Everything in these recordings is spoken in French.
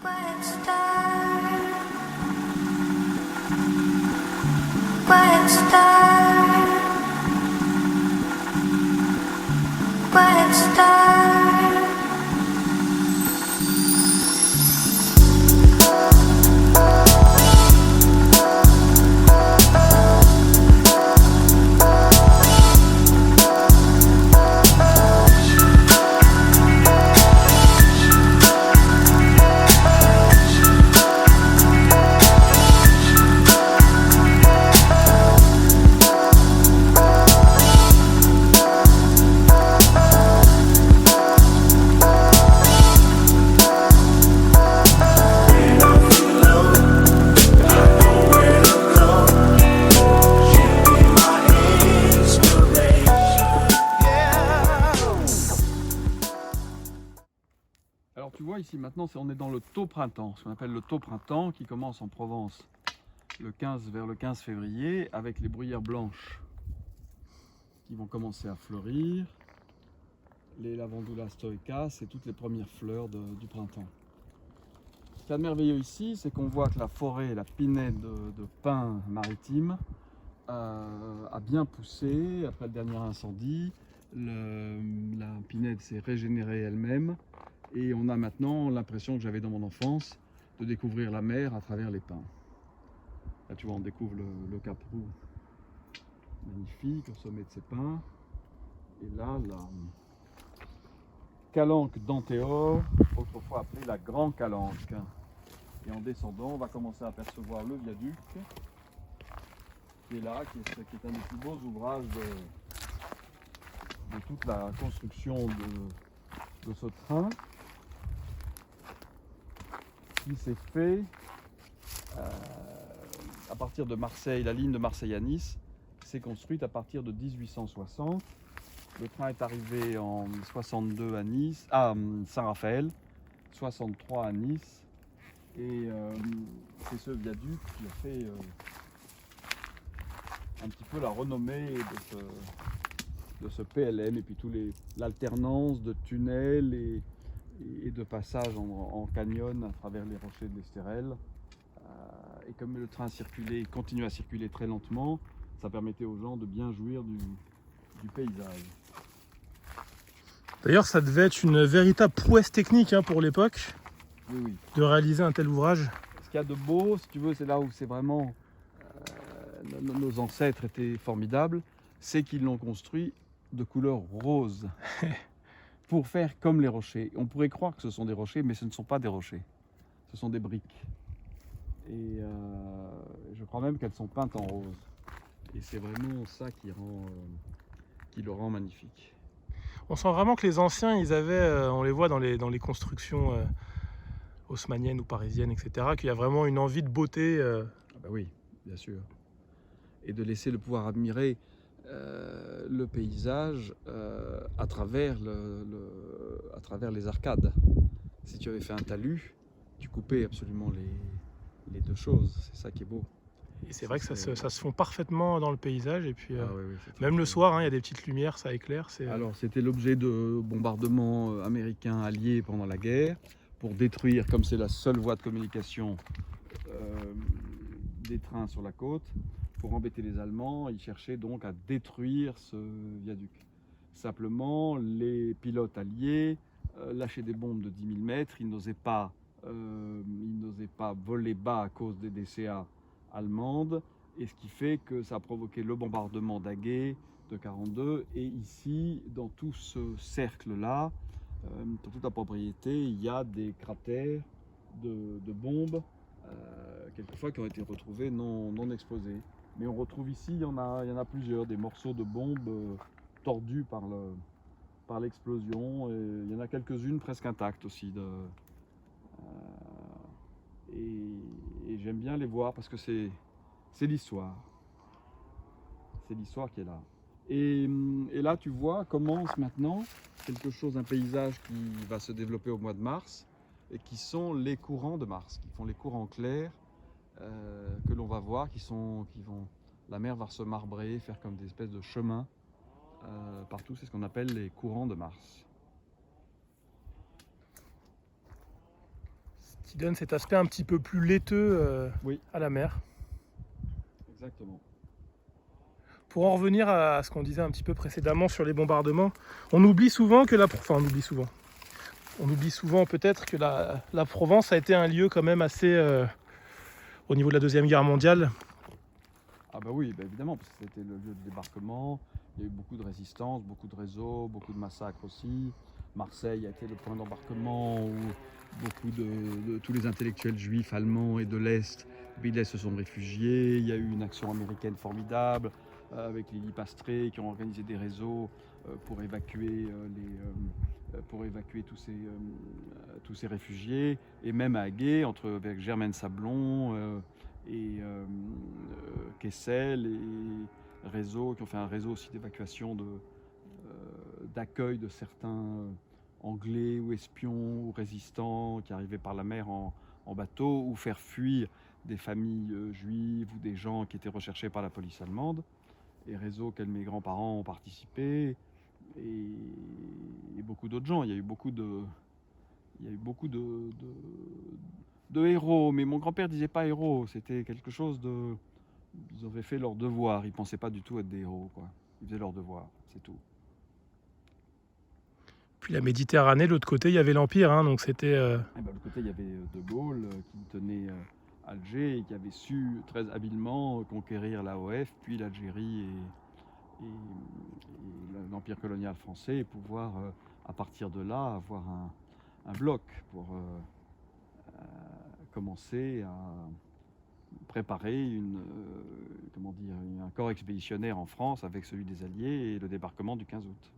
Quiet star, quiet star, quiet star. Alors tu vois ici maintenant on est dans le tôt printemps, ce qu'on appelle le tôt printemps qui commence en Provence vers le 15 février avec les bruyères blanches qui vont commencer à fleurir, les lavandula stoicas et toutes les premières fleurs du printemps. Ce qui est merveilleux ici, c'est qu'on voit que la forêt, la pinède de pins maritimes a bien poussé après le dernier incendie. La pinède s'est régénérée elle-même. Et on a maintenant l'impression que j'avais dans mon enfance de découvrir la mer à travers les pins. Là tu vois, on découvre le Cap Roux, magnifique au sommet de ces pins. Et là, la calanque d'Antéor, autrefois appelée la Grand Calanque. Et en descendant, on va commencer à apercevoir le viaduc, qui est là, qui est un des plus beaux ouvrages de toute la construction de ce train, qui s'est fait à partir de Marseille. La ligne de Marseille à Nice s'est construite à partir de 1860. Le train est arrivé en 62 à Nice, à Saint-Raphaël, 63 à Nice, et c'est ce viaduc qui a fait un petit peu la renommée de ce PLM, et puis l'alternance de tunnels et de passages en canyon à travers les rochers de l'Estérel. Et comme le train continue à circuler très lentement, ça permettait aux gens de bien jouir du paysage. D'ailleurs, ça devait être une véritable prouesse technique pour l'époque Oui, oui. de réaliser un tel ouvrage. Ce qu'il y a de beau, si tu veux, c'est là où c'est vraiment nos ancêtres étaient formidables, c'est qu'ils l'ont construit de couleur rose pour faire comme les rochers. On pourrait croire que ce sont des rochers, mais ce ne sont pas des rochers, ce sont des briques. Et je crois même qu'elles sont peintes en rose. Et c'est vraiment ça qui le rend magnifique. On sent vraiment que les anciens, ils avaient, on les voit dans les constructions haussmanniennes ou parisiennes, etc., qu'il y a vraiment une envie de beauté. Ah bah oui, bien sûr. Et de laisser le pouvoir admirer le paysage à travers les arcades. Si tu avais fait un talus, tu coupais absolument les deux choses. C'est ça qui est beau. Et c'est vrai que ça se fond parfaitement dans le paysage. Et puis, oui, oui, même le soir, il y a des petites lumières, ça éclaire. Alors, c'était l'objet de bombardements américains alliés pendant la guerre pour détruire, comme c'est la seule voie de communication des trains sur la côte, pour embêter les Allemands. Ils cherchaient donc à détruire ce viaduc. Simplement, les pilotes alliés lâchaient des bombes de 10 000 mètres. Ils n'osaient pas voler bas à cause des DCA allemandes, et ce qui fait que ça a provoqué le bombardement d'Agay de 42. Et ici, dans tout ce cercle-là, dans toute la propriété, il y a des cratères de bombes, quelquefois qui ont été retrouvés non explosés. Mais on retrouve ici, il y en a plusieurs, des morceaux de bombes tordus par l'explosion. Il y en a quelques-unes presque intactes aussi. Et j'aime bien les voir parce que c'est l'histoire. C'est l'histoire qui est là. Et là, tu vois, commence maintenant un paysage qui va se développer au mois de mars, et qui sont les courants de Mars, qui font les courants clairs que l'on va voir, la mer va se marbrer, faire comme des espèces de chemins partout. C'est ce qu'on appelle les courants de Mars. qui donne cet aspect un petit peu plus laiteux Oui. à la mer. Exactement. Pour en revenir à ce qu'on disait un petit peu précédemment sur les bombardements, on oublie souvent que on oublie souvent peut-être que la Provence a été un lieu quand même assez, au niveau de la Deuxième Guerre mondiale, Ah bah oui, bah évidemment, parce que c'était le lieu de débarquement. Il y a eu beaucoup de résistance, beaucoup de réseaux, beaucoup de massacres aussi. Marseille a été le point d'embarquement où beaucoup de tous les intellectuels juifs, allemands et de l'Est, des pays de l'Est se sont réfugiés. Il y a eu une action américaine formidable avec Lily Pastré qui ont organisé des réseaux pour évacuer pour évacuer tous ces réfugiés. Et même à Hagué, avec Germaine Sablon Kessel et Réseau, qui ont fait un réseau aussi d'évacuation d'accueil de certains anglais ou espions ou résistants qui arrivaient par la mer en bateau, ou faire fuir des familles juives ou des gens qui étaient recherchés par la police allemande. Et Réseau auquel mes grands-parents ont participé, et beaucoup d'autres gens. Il y a eu beaucoup de héros, mais mon grand-père disait pas héros, c'était quelque chose de... Ils avaient fait leur devoir, ils pensaient pas du tout être des héros, quoi. Ils faisaient leur devoir, c'est tout. puis la Méditerranée, de l'autre côté, il y avait l'Empire, hein, donc c'était... Et ben, de l'autre côté, il y avait De Gaulle qui tenait Alger et qui avait su très habilement conquérir l'AOF, puis l'Algérie et l'Empire colonial français, et pouvoir, à partir de là, avoir un bloc pour commencer à préparer un corps expéditionnaire en France avec celui des Alliés et le débarquement du 15 août.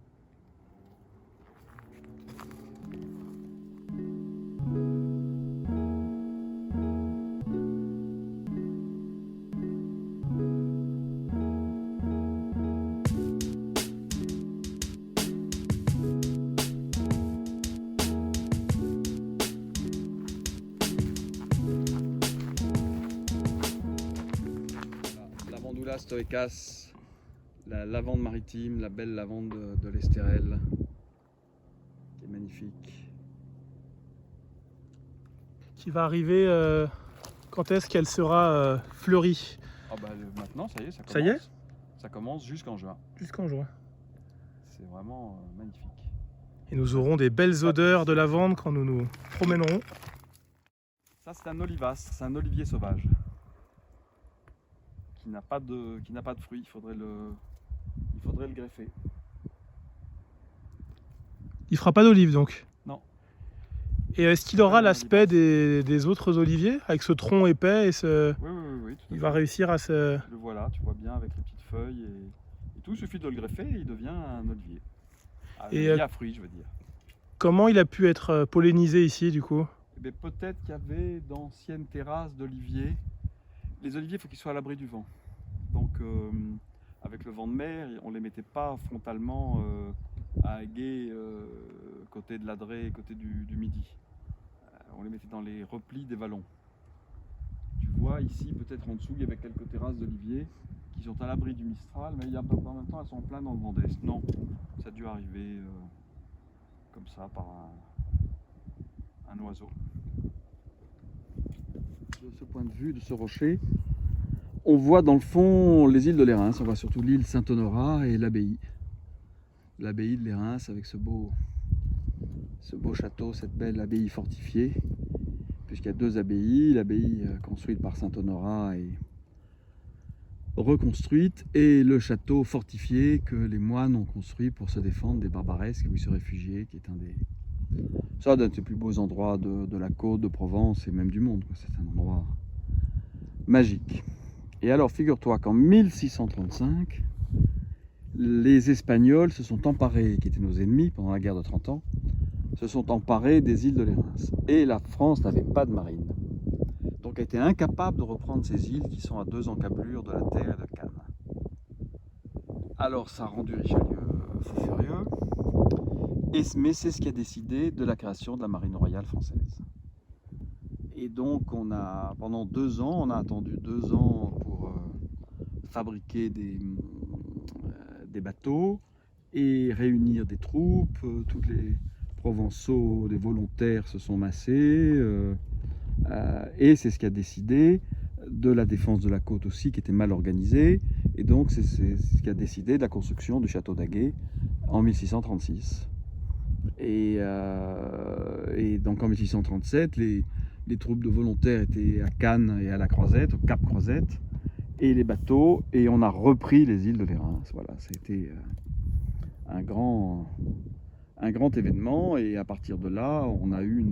Lavandula stoecas, la lavande maritime, la belle lavande de l'Estérel, qui est magnifique. qui va arriver, quand est-ce qu'elle sera fleurie? Ah bah maintenant, ça y est, ça commence. Ça y est? Ça commence jusqu'en juin. Jusqu'en juin. C'est vraiment magnifique. Et nous aurons des belles odeurs de lavande quand nous nous promènerons. Ça, c'est un olivastre, c'est un olivier sauvage qui n'a pas de fruits. Il faudrait le greffer. Il fera pas d'olive donc? Non. Et est-ce qu'il aura Ouais, l'aspect des autres oliviers, avec ce tronc épais et ce... Oui, tout à Il fait. va réussir à se... Le voilà, tu vois bien avec les petites feuilles et tout. Il suffit de le greffer et il devient un olivier. Un olivier à fruits, je veux dire. Comment il a pu être pollinisé ici du coup? Eh bien, peut-être qu'il y avait d'anciennes terrasses d'oliviers. Les oliviers, il faut qu'ils soient à l'abri du vent. Donc, avec le vent de mer, on ne les mettait pas frontalement à Hagué, côté de l'Adré, côté du Midi. On les mettait dans les replis des vallons. Tu vois ici, peut-être en dessous, il y avait quelques terrasses d'oliviers qui sont à l'abri du Mistral, mais en même temps, elles sont plein dans le vent d'Est. Non, ça a dû arriver comme ça par un oiseau. De ce point de vue, de ce rocher, on voit dans le fond les îles de Lérins. On voit surtout l'île Saint-Honorat et l'abbaye. L'abbaye de Lérins avec ce beau château, cette belle abbaye fortifiée. Puisqu'il y a deux abbayes, l'abbaye construite par Saint-Honorat et reconstruite, et le château fortifié que les moines ont construit pour se défendre des barbaresques où ils se réfugiaient, qui est un des plus beaux endroits de la côte de Provence et même du monde. C'est un endroit magique. Et alors, figure-toi qu'en 1635, les Espagnols se sont emparés, qui étaient nos ennemis pendant la guerre de 30 ans, se sont emparés des îles de Lérins. Et la France n'avait pas de marine. Donc elle était incapable de reprendre ces îles qui sont à 2 encablures de la terre et de Cannes. Alors ça a rendu Richelieu fou furieux, mais c'est ce qui a décidé de la création de la marine royale française. Et donc pendant 2 ans, on a attendu 2 ans pour fabriquer des bateaux et réunir des troupes. Tous les Provençaux, des volontaires se sont massés. Et c'est ce qui a décidé de la défense de la côte aussi, qui était mal organisée. Et donc, c'est ce qui a décidé de la construction du château d'Aguet en 1636. Et donc, en 1637, les troupes de volontaires étaient à Cannes et à la Croisette, au Cap Croisette, et les bateaux, et on a repris les îles de l'Érins. Voilà, ça a été un grand événement, et à partir de là, on a eu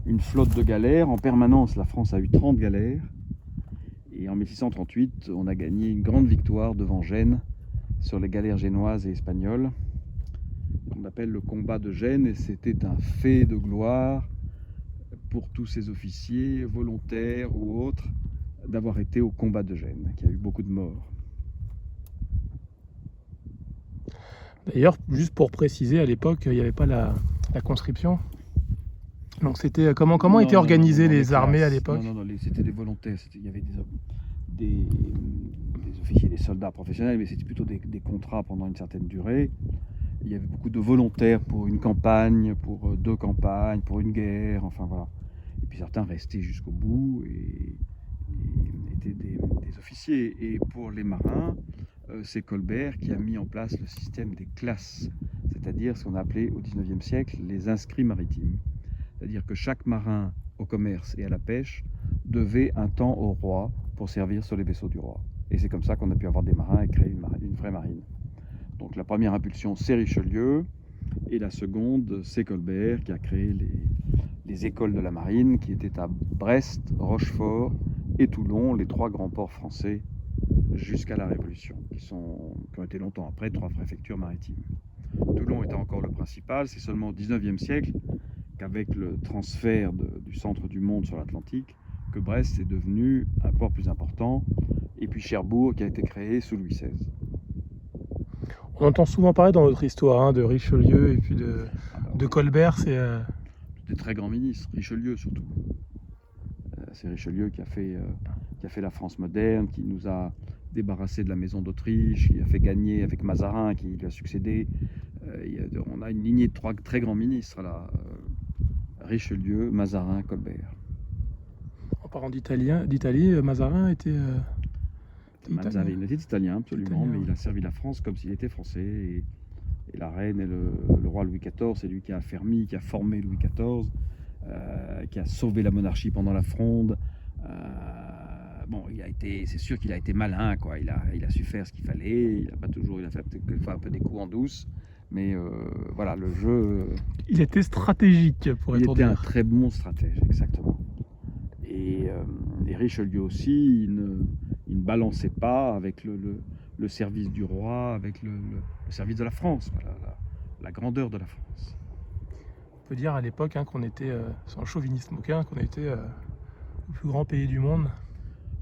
une flotte de galères. En permanence, la France a eu 30 galères. Et en 1638, on a gagné une grande victoire devant Gênes sur les galères génoises et espagnoles, qu'on appelle le combat de Gênes, et c'était un fait de gloire pour tous ces officiers, volontaires ou autres, d'avoir été au combat de Gênes, qui a eu beaucoup de morts. D'ailleurs, juste pour préciser, à l'époque, il n'y avait pas la conscription. Donc c'était comment étaient organisées les armées à l'époque? Non, c'était des volontaires. Il y avait des officiers, des soldats professionnels, mais c'était plutôt des contrats pendant une certaine durée. Il y avait beaucoup de volontaires pour une campagne, pour 2 campagnes, pour une guerre, enfin voilà. Et puis certains restaient jusqu'au bout et étaient des officiers. Et pour les marins, c'est Colbert qui a mis en place le système des classes, c'est-à-dire ce qu'on a appelé au XIXe siècle les inscrits maritimes. C'est-à-dire que chaque marin au commerce et à la pêche devait un temps au roi pour servir sur les vaisseaux du roi. Et c'est comme ça qu'on a pu avoir des marins et créer une vraie marine. Donc la première impulsion, c'est Richelieu, et la seconde, c'est Colbert qui a créé les écoles de la marine qui étaient à Brest, Rochefort et Toulon, les 3 grands ports français jusqu'à la Révolution, qui ont été longtemps après 3 préfectures maritimes. Toulon était encore le principal, c'est seulement au XIXe siècle qu'avec le transfert du centre du monde sur l'Atlantique, que Brest est devenu un port plus important, et puis Cherbourg qui a été créé sous Louis XVI. On entend souvent parler dans notre histoire de Richelieu et puis de Colbert. C'est des très grands ministres, Richelieu surtout. C'est Richelieu qui a fait la France moderne, qui nous a débarrassé de la maison d'Autriche, qui a fait gagner avec Mazarin, qui lui a succédé. On a une lignée de 3 très grands ministres là. Richelieu, Mazarin, Colbert. En parlant d'Italie, Mazarin était Mazarin était italien, absolument, mais il a servi la France comme s'il était français. Et la reine et le roi Louis XIV, c'est lui qui a affermi, qui a formé Louis XIV, qui a sauvé la monarchie pendant la Fronde. C'est sûr qu'il a été malin, quoi. Il a su faire ce qu'il fallait. Il a fait quelquefois un peu des coups en douce. Mais voilà, le jeu... Il était stratégique, pour être Il était un très bon stratège, exactement. Et Richelieu aussi, il ne balançait pas avec le service du roi, avec le service de la France, voilà, la grandeur de la France. On peut dire à l'époque qu'on était, sans chauvinisme aucun, qu'on était le plus grand pays du monde.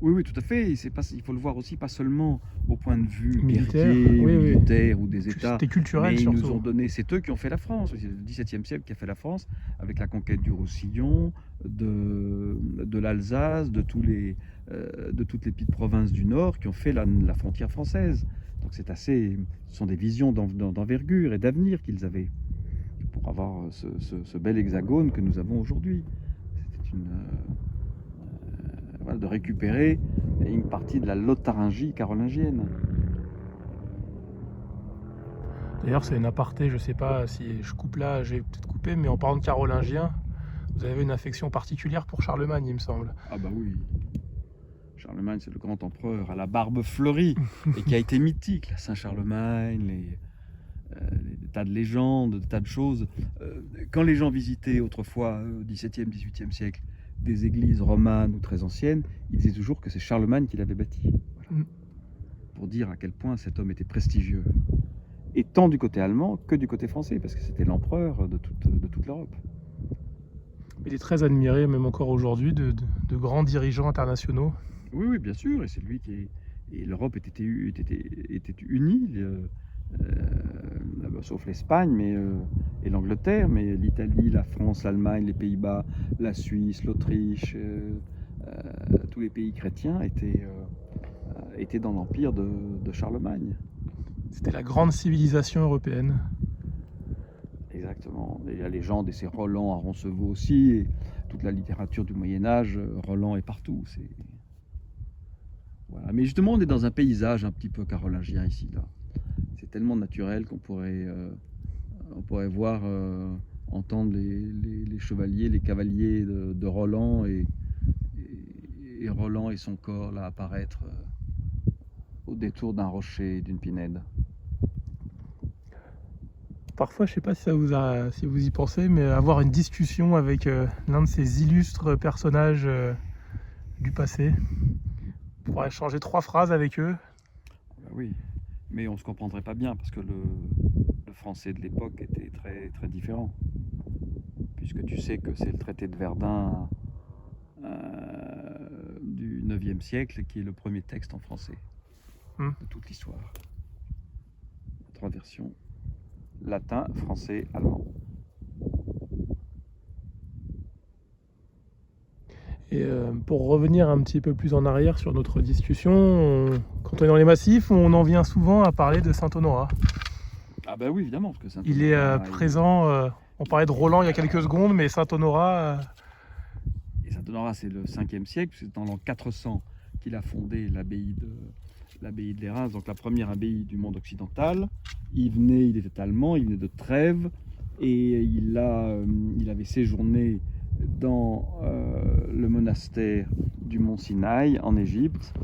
Oui, tout à fait. Il faut le voir aussi, pas seulement au point de vue militaire, militaire ou des États. C'était culturel, mais ils surtout. nous ont donné, c'est eux qui ont fait la France. C'est le XVIIe siècle qui a fait la France, avec la conquête du Roussillon, de l'Alsace, de toutes les petites provinces du Nord qui ont fait la frontière française. Donc ce sont des visions d'envergure et d'avenir qu'ils avaient pour avoir ce bel hexagone que nous avons aujourd'hui. C'était de récupérer une partie de la Lotharingie carolingienne. D'ailleurs, c'est une aparté, je sais pas si je coupe là, j'ai peut-être coupé, mais en parlant de carolingien, vous avez une affection particulière pour Charlemagne, il me semble. Ah bah oui. Charlemagne, c'est le grand empereur à la barbe fleurie et qui a été mythique. La Saint-Charlemagne, des tas de légendes, des tas de choses. Quand les gens visitaient autrefois, au XVIIe, XVIIIe siècle, des églises romanes ou très anciennes, ils disaient toujours que c'est Charlemagne qui l'avait bâti. Voilà. Pour dire à quel point cet homme était prestigieux. Et tant du côté allemand que du côté français, parce que c'était l'empereur de toute l'Europe. Il est très admiré, même encore aujourd'hui, de grands dirigeants internationaux. Oui, bien sûr, et c'est lui qui et l'Europe était unie, sauf l'Espagne et l'Angleterre, mais l'Italie, la France, l'Allemagne, les Pays-Bas, la Suisse, l'Autriche, tous les pays chrétiens étaient dans l'empire de Charlemagne. C'était la grande civilisation européenne. Exactement. Et la légende, et c'est Roland à Roncevaux aussi. Et toute la littérature du Moyen-Âge, Roland est partout. Voilà. Mais justement, on est dans un paysage un petit peu carolingien ici, là. C'est tellement naturel qu'on pourrait voir, entendre les chevaliers, les cavaliers de Roland et Roland et son corps là apparaître au détour d'un rocher, d'une pinède. Parfois, je sais pas si vous y pensez, mais avoir une discussion avec l'un de ces illustres personnages du passé, pour échanger 3 phrases avec eux. Ben oui, mais on se comprendrait pas bien parce que le français de l'époque était très, très différent. Puisque tu sais que c'est le traité de Verdun du 9e siècle qui est le premier texte en français de toute l'histoire. 3 versions: latin, français, allemand. Et pour revenir un petit peu plus en arrière sur notre discussion, quand on est dans les massifs, on en vient souvent à parler de Saint-Honorat. Ah bah oui, évidemment, parce que Saint-Honorat, Il est présent, on parlait de Roland il y a quelques secondes, mais Saint-Honorat... Et Saint-Honorat, c'est le 5e siècle, c'est dans l'an 400 qu'il a fondé l'abbaye de Lérins, donc la première abbaye du monde occidental. Il était allemand, il venait de Trèves, et il avait séjourné dans le monastère du mont Sinaï en Égypte,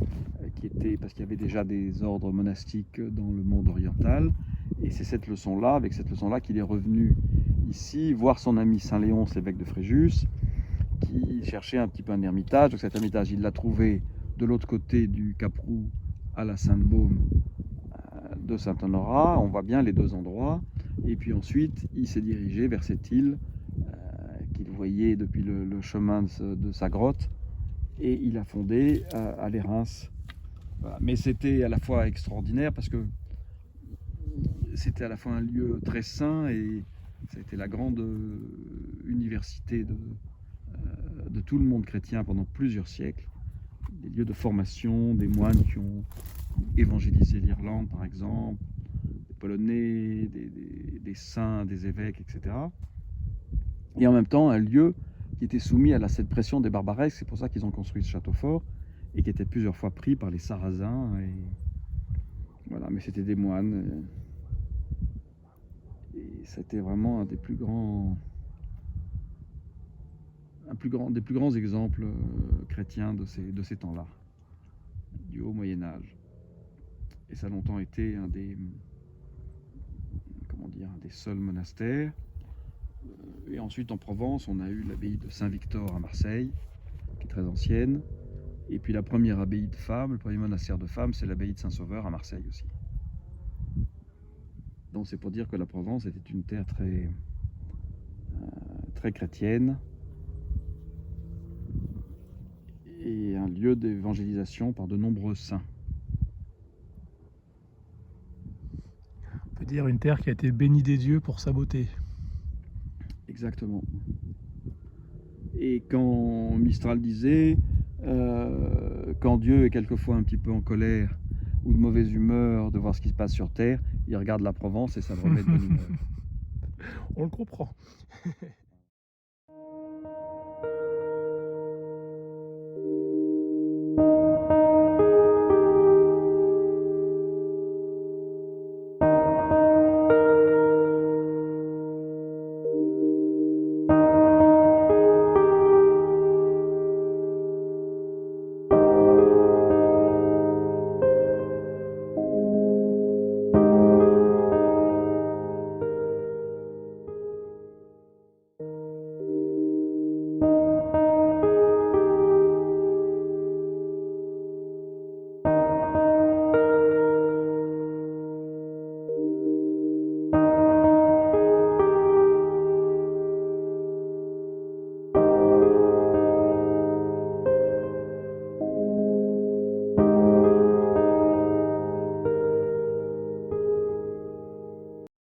parce qu'il y avait déjà des ordres monastiques dans le monde oriental. Et c'est avec cette leçon-là, qu'il est revenu ici voir son ami Saint Léon, évêque de Fréjus, qui cherchait un petit peu un ermitage. Donc cet ermitage, il l'a trouvé de l'autre côté du Cap-Roux, à la Sainte-Baume de Saint-Honorat. On voit bien les 2 endroits. Et puis ensuite, il s'est dirigé vers cette île qu'il voyait depuis le chemin de sa grotte. Et il a fondé à Lérins. Voilà. Mais c'était à la fois extraordinaire parce que c'était à la fois un lieu très saint et ça a été la grande université de tout le monde chrétien pendant plusieurs siècles. Des lieux de formation, des moines qui ont évangélisé l'Irlande par exemple, des Polonais, des saints, des évêques, etc. Et en même temps un lieu qui était soumis à cette pression des barbaresques. C'est pour ça qu'ils ont construit ce château fort et qui était plusieurs fois pris par les Sarrasins. Voilà, mais c'était des moines. Et c'était vraiment un des plus grands exemples chrétiens de ces temps-là, du haut Moyen-Âge. Et ça a longtemps été un des seuls monastères. Et ensuite en Provence, on a eu l'abbaye de Saint-Victor à Marseille, qui est très ancienne. Et puis la première abbaye de femmes, le premier monastère de femmes, c'est l'abbaye de Saint-Sauveur à Marseille aussi. Donc c'est pour dire que la Provence était une terre très, très chrétienne et un lieu d'évangélisation par de nombreux saints. On peut dire une terre qui a été bénie des dieux pour sa beauté. Exactement. Et quand Mistral disait, quand Dieu est quelquefois un petit peu en colère ou de mauvaise humeur de voir ce qui se passe sur Terre, il regarde la Provence et ça le remet de bonne humeur. On le comprend.